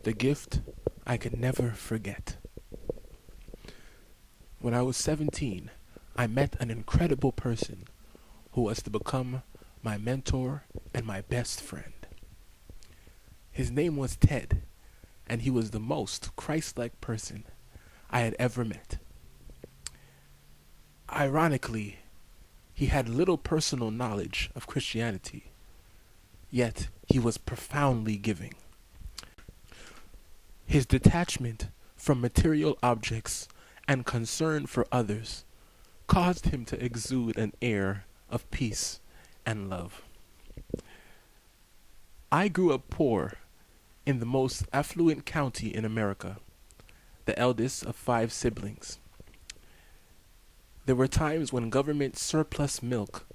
The gift I could never forget. When I was 17, I met an incredible person who was to become my mentor and my best friend. His name was Ted, and he was the most Christ-like person I had ever met. Ironically, he had little personal knowledge of Christianity, yet he was profoundly giving. His detachment from material objects and concern for others caused him to exude an air of peace and love. I grew up poor in the most affluent county in America, the eldest of 5 siblings. There were times when government surplus milk,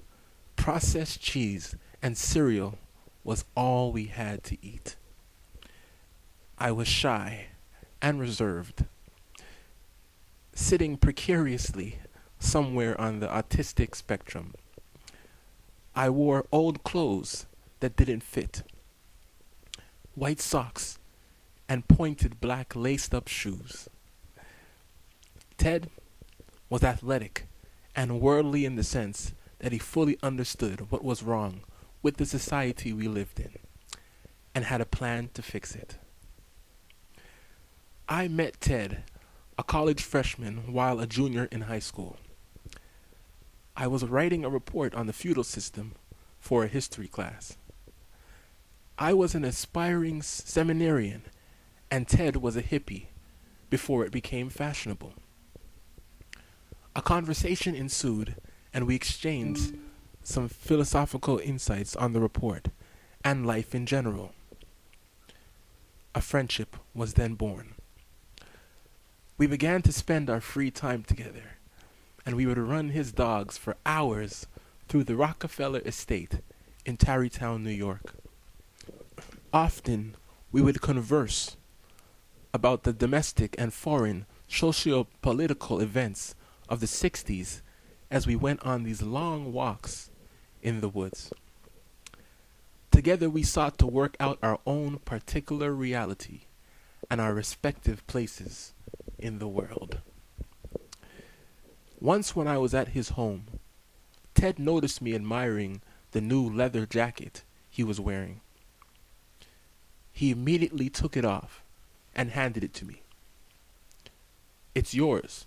processed cheese, and cereal was all we had to eat. I was shy and reserved, sitting precariously somewhere on the autistic spectrum. I wore old clothes that didn't fit, white socks, and pointed black laced-up shoes. Ted was athletic and worldly in the sense that he fully understood what was wrong with the society we lived in and had a plan to fix it. I met Ted, a college freshman, while a junior in high school. I was writing a report on the feudal system for a history class. I was an aspiring seminarian, and Ted was a hippie before it became fashionable. A conversation ensued, and we exchanged some philosophical insights on the report and life in general. A friendship was then born. We began to spend our free time together, and we would run his dogs for hours through the Rockefeller estate in Tarrytown, New York. Often, we would converse about the domestic and foreign socio-political events of the 60s as we went on these long walks in the woods. Together we sought to work out our own particular reality and our respective places in the world. Once when I was at his home, Ted noticed me admiring the new leather jacket he was wearing. He immediately took it off and handed it to me. "It's yours.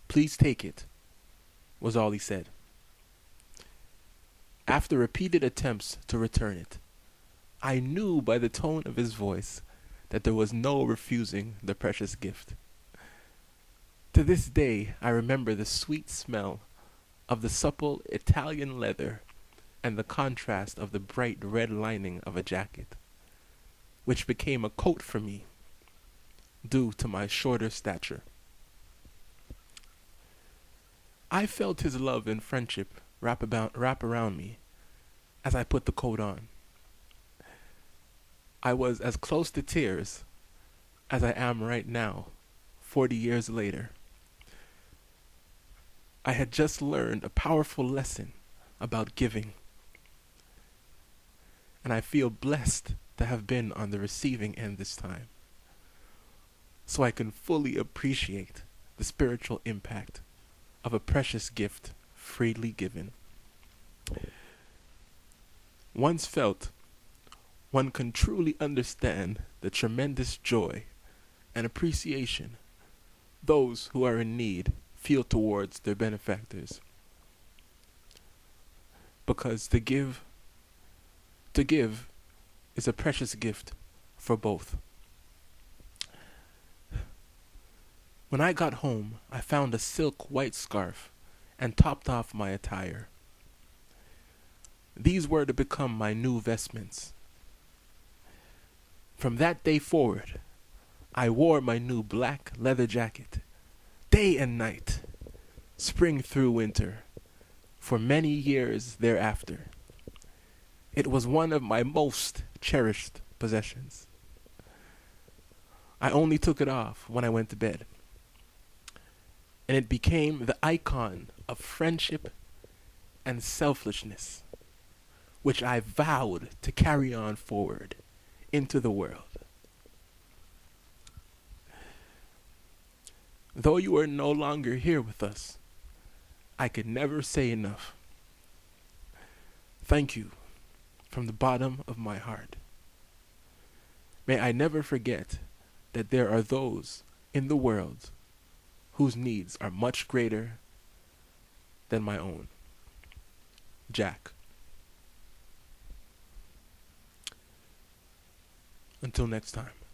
Please take it," was all he said. After repeated attempts to return it, I knew by the tone of his voice that there was no refusing the precious gift. To this day, I remember the sweet smell of the supple Italian leather and the contrast of the bright red lining of a jacket, which became a coat for me due to my shorter stature. I felt his love and friendship wrap around me as I put the coat on. I was as close to tears as I am right now, 40 years later. I had just learned a powerful lesson about giving, and I feel blessed to have been on the receiving end this time, so I can fully appreciate the spiritual impact of a precious gift freely given. Once felt, one can truly understand the tremendous joy and appreciation those who are in need feel towards their benefactors. Because to give is a precious gift for both. When I got home, I found a silk white scarf and topped off my attire. These were to become my new vestments. From that day forward, I wore my new black leather jacket, day and night, spring through winter, for many years thereafter. It was one of my most cherished possessions. I only took it off when I went to bed, and it became the icon of friendship and selflessness, which I vowed to carry on forward into the world. Though you are no longer here with us, I could never say enough. Thank you from the bottom of my heart. May I never forget that there are those in the world whose needs are much greater than my own. Jack. Until next time.